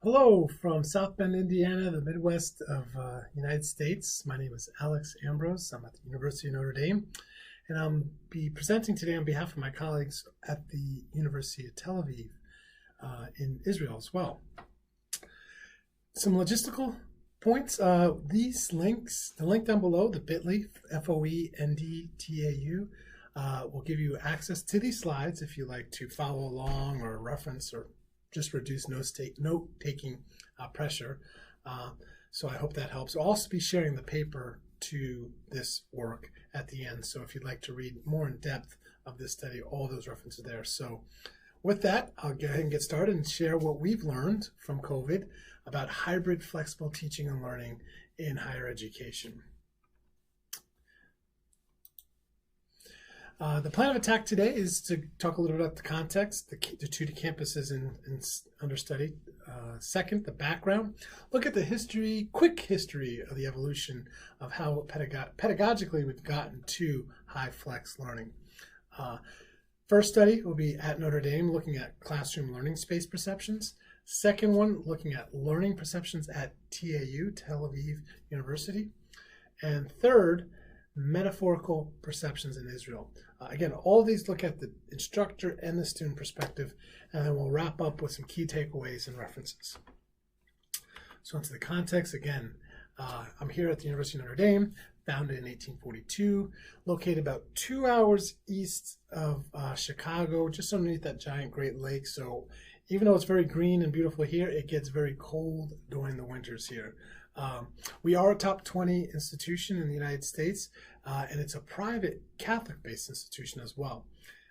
Hello from South Bend, Indiana, the Midwest of United States. My name is Alex Ambrose. I'm at the University of Notre Dame, and I'll be presenting today on behalf of my colleagues at the University of Tel Aviv in Israel as well. Some logistical points. These links, the link down below, the bit.ly, FOENDTAU, will give you access to these slides if you like to follow along or reference or just reduce note-taking pressure. So I hope that helps. I'll also be sharing the paper to this work at the end. So if you'd like to read more in depth of this study, all those references are there. So with that, I'll go ahead and get started and share what we've learned from COVID about hybrid flexible teaching and learning in higher education. The plan of attack today is to talk a little bit about the context, the two campuses under study. Second, the background. Look at the history, quick history of the evolution of how pedagogically we've gotten to HyFlex learning. First study will be at Notre Dame, looking at classroom learning space perceptions. Second one, looking at learning perceptions at TAU, Tel Aviv University. And third, metaphorical perceptions in Israel. Again, all of these look at the instructor and the student perspective, and then we'll wrap up with some key takeaways and references. So into the context, again, I'm here at the University of Notre Dame, founded in 1842, located about 2 hours east of Chicago, just underneath that giant Great Lake. So even though it's very green and beautiful here, it gets very cold during the winters here. We are a top 20 institution in the United States, and it's a private Catholic-based institution as well.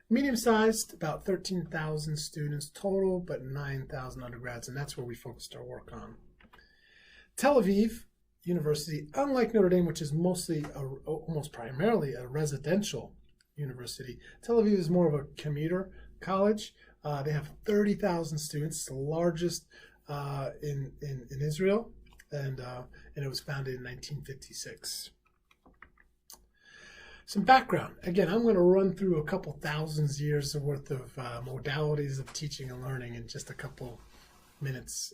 Medium-sized, about 13,000 students total, but 9,000 undergrads, and that's where we focused our work on. Tel Aviv University, unlike Notre Dame, which is almost primarily a residential university, Tel Aviv is more of a commuter college. They have 30,000 students, the largest in Israel. And it was founded in 1956. Some background. Again, I'm going to run through a couple thousand years worth of modalities of teaching and learning in just a couple minutes.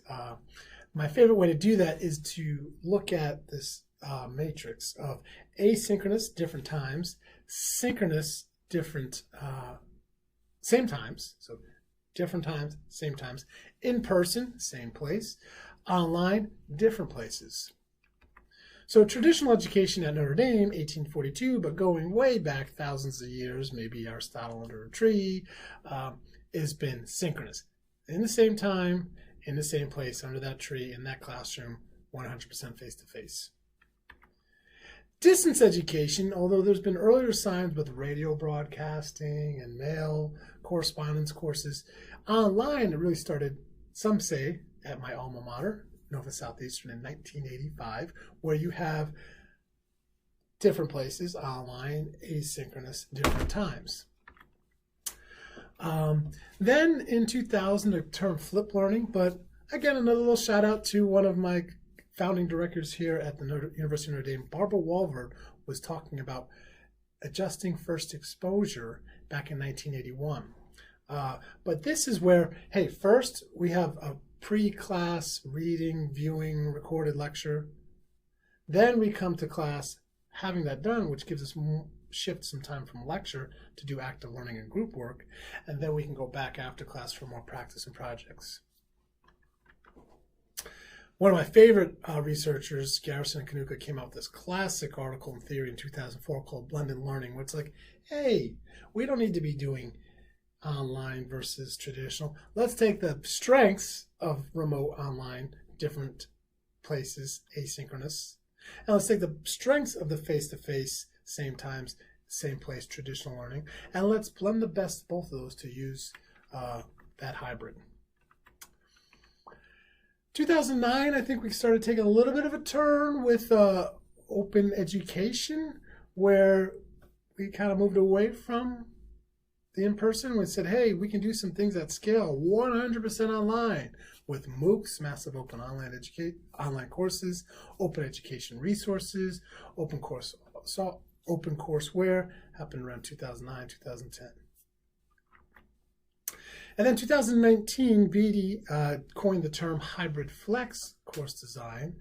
My favorite way to do that is to look at this matrix of asynchronous, different times, synchronous, different, same times, so different times, same times, in person, same place, online, different places. So traditional education at Notre Dame, 1842, but going way back thousands of years, maybe Aristotle under a tree, has been synchronous. In the same time, in the same place, under that tree, in that classroom, 100% face-to-face. Distance education, although there's been earlier signs with radio broadcasting and mail correspondence courses, online it really started, some say, at my alma mater, Nova Southeastern, in 1985, where you have different places, online, asynchronous, different times. Then in 2000, the term flipped learning, but again, another little shout out to one of my founding directors here at the University of Notre Dame, Barbara Walvert, was talking about adjusting first exposure back in 1981. But this is where, hey, first we have a pre-class reading, viewing, recorded lecture. Then we come to class having that done, which gives us shift some time from lecture to do active learning and group work. And then we can go back after class for more practice and projects. One of my favorite researchers, Garrison and Kanuka, came out with this classic article in Theory in 2004 called Blended Learning, where it's like, hey, we don't need to be doing online versus traditional. Let's take the strengths of remote online, different places, asynchronous, and let's take the strengths of the face-to-face, same times, same place, traditional learning, and let's blend the best of both of those to use that hybrid. 2009, I think we started taking a little bit of a turn with open education, where we kind of moved away from the in-person. We said, hey, we can do some things at scale, 100% online, with MOOCs, massive open online courses, open education resources, open courseware, happened around 2009, 2010. And then 2019, Beatty coined the term hybrid flex course design.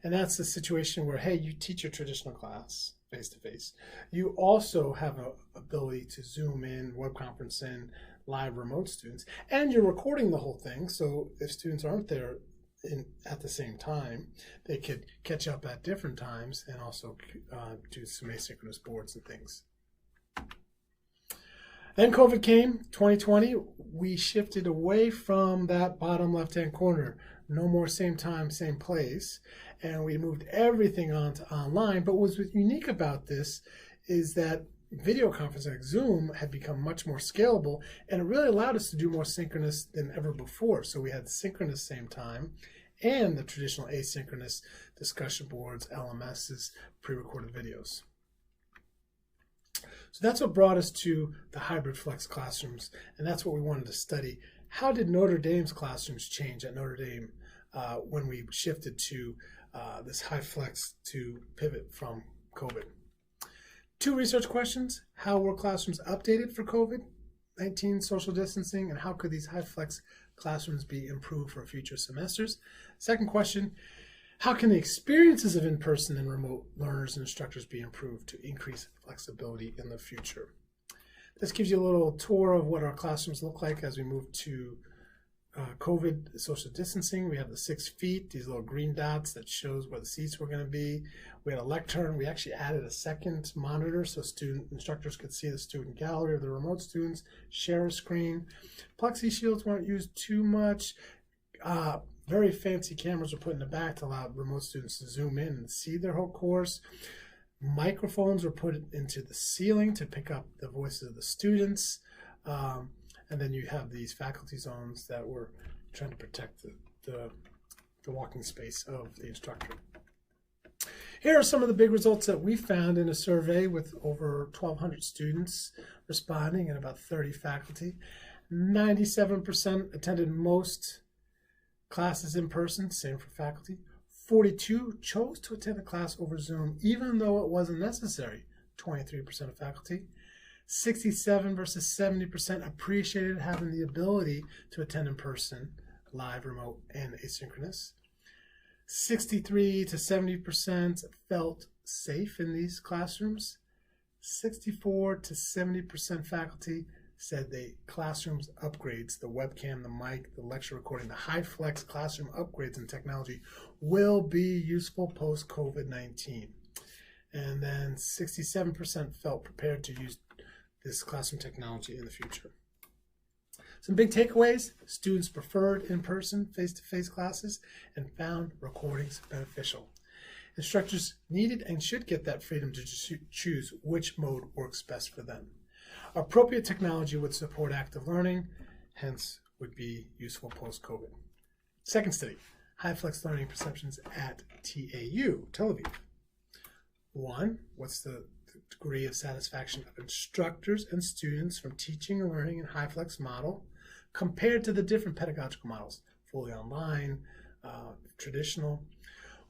And that's the situation where, hey, you teach your traditional class face-to-face. You also have an ability to Zoom in, web conference in, live remote students. And you're recording the whole thing, so if students aren't there at the same time, they could catch up at different times and also do some asynchronous boards and things. Then COVID came, 2020, we shifted away from that bottom left-hand corner. No more same time, same place. And we moved everything onto online. But what's unique about this is that video conferencing like Zoom had become much more scalable, and it really allowed us to do more synchronous than ever before. So we had synchronous same time and the traditional asynchronous discussion boards, LMSs, pre-recorded videos. So that's what brought us to the hybrid flex classrooms, and that's what we wanted to study. How did Notre Dame's classrooms change at Notre Dame when we shifted to this HyFlex to pivot from COVID? 2 research questions. How were classrooms updated for COVID-19 social distancing, and how could these HyFlex classrooms be improved for future semesters? Second question, how can the experiences of in-person and remote learners and instructors be improved to increase flexibility in the future? This gives you a little tour of what our classrooms look like as we move to COVID social distancing. We have the 6 feet, these little green dots that shows where the seats were going to be. We had a lectern. We actually added a second monitor so instructors could see the student gallery of the remote students, share a screen. Plexi shields weren't used too much. Very fancy cameras were put in the back to allow remote students to zoom in and see their whole course. Microphones were put into the ceiling to pick up the voices of the students. And then you have these faculty zones that were trying to protect the walking space of the instructor. Here are some of the big results that we found in a survey with over 1,200 students responding and about 30 faculty. 97% attended most classes in person, same for faculty. 42 chose to attend a class over Zoom, even though it wasn't necessary, 23% of faculty. 67 versus 70% appreciated having the ability to attend in person, live, remote, and asynchronous. 63 to 70% felt safe in these classrooms. 64 to 70% faculty said the classrooms upgrades, the webcam, the mic, the lecture recording, the HyFlex classroom upgrades in technology will be useful post-COVID-19. And then 67% felt prepared to use this classroom technology in the future. Some big takeaways: students preferred in-person, face-to-face classes and found recordings beneficial. Instructors needed and should get that freedom to choose which mode works best for them. Appropriate technology would support active learning, hence would be useful post-COVID. Second study, HyFlex learning perceptions at TAU, Tel Aviv. 1, what's the degree of satisfaction of instructors and students from teaching and learning in HyFlex model compared to the different pedagogical models, fully online, traditional?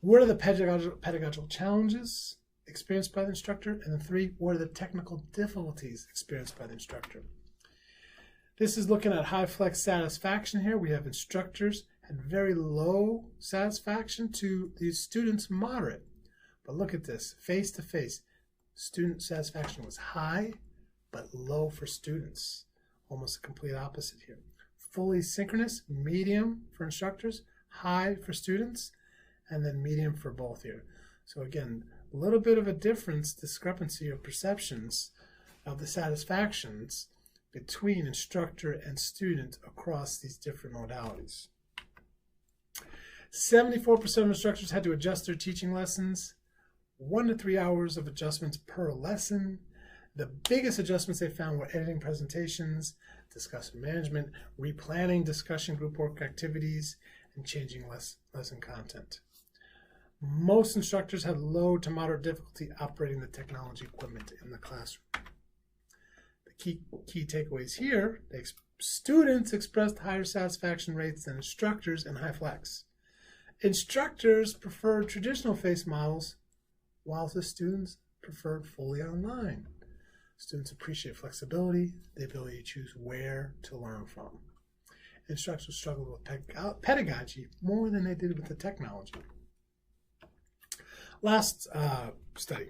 What are the pedagogical challenges experienced by the instructor? And then 3, what are the technical difficulties experienced by the instructor? This is looking at HyFlex satisfaction here. We have instructors had very low satisfaction to these students, moderate. But look at this, face-to-face, student satisfaction was high, but low for students. Almost a complete opposite here. Fully synchronous, medium for instructors, high for students, and then medium for both here. So again, a little bit of a discrepancy of perceptions of the satisfactions between instructor and student across these different modalities. 74% of instructors had to adjust their teaching lessons, 1 to 3 hours of adjustments per lesson. The biggest adjustments they found were editing presentations, discussion management, replanning discussion group work activities, and changing lesson content. Most instructors had low to moderate difficulty operating the technology equipment in the classroom. The key takeaways here, students expressed higher satisfaction rates than instructors in HyFlex. Instructors preferred traditional face models, while the students preferred fully online. Students appreciate flexibility, the ability to choose where to learn from. Instructors struggled with pedagogy more than they did with the technology. Last study.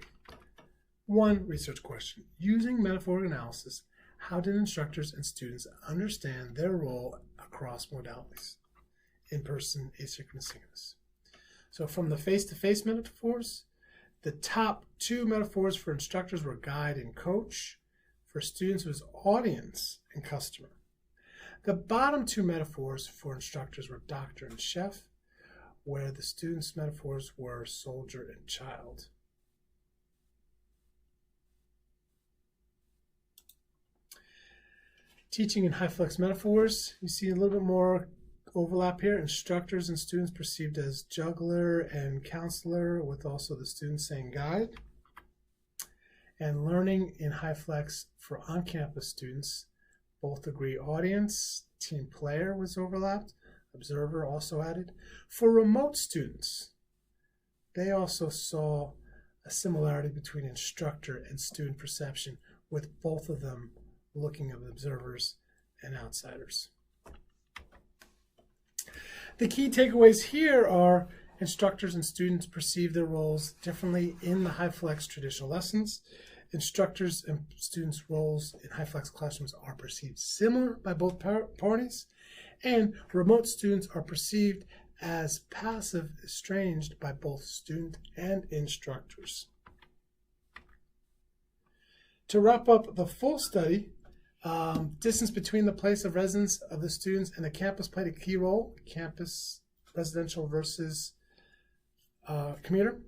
One research question. Using metaphoric analysis, how did instructors and students understand their role across modalities? In-person, asynchronous, synchronous. So from the face-to-face metaphors, the top two metaphors for instructors were guide and coach. For students, it was audience and customer. The bottom two metaphors for instructors were doctor and chef, where the students' metaphors were soldier and child. Teaching in HyFlex metaphors, you see a little bit more overlap here. Instructors and students perceived as juggler and counselor, with also the students saying guide. And learning in HyFlex for on-campus students, both agree audience, team player was overlapped, observer also added. For remote students, they also saw a similarity between instructor and student perception, with both of them looking at observers and outsiders. The key takeaways here are instructors and students perceive their roles differently in the HyFlex traditional lessons. Instructors and students' roles in HyFlex classrooms are perceived similar by both parties, and remote students are perceived as passive, estranged by both student and instructors. To wrap up the full study, distance between the place of residence of the students and the campus played a key role. Campus, residential versus commuter.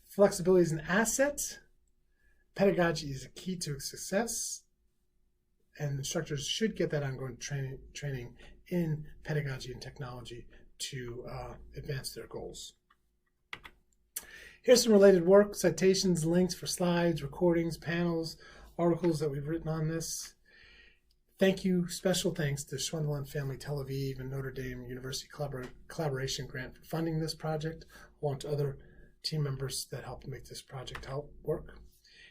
Flexibility is an asset. Pedagogy is a key to success, and instructors should get that ongoing training in pedagogy and technology to advance their goals. Here's some related work, citations, links for slides, recordings, panels, articles that we've written on this. Thank you, special thanks to Schwindel and Family Tel Aviv and Notre Dame University Collaboration Grant for funding this project, along to other team members that helped make this project work.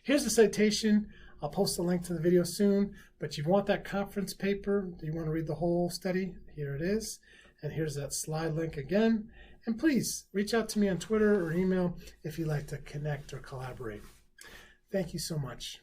Here's the citation. I'll post a link to the video soon, but you want that conference paper, you want to read the whole study, here it is. And here's that slide link again. And please reach out to me on Twitter or email if you'd like to connect or collaborate. Thank you so much.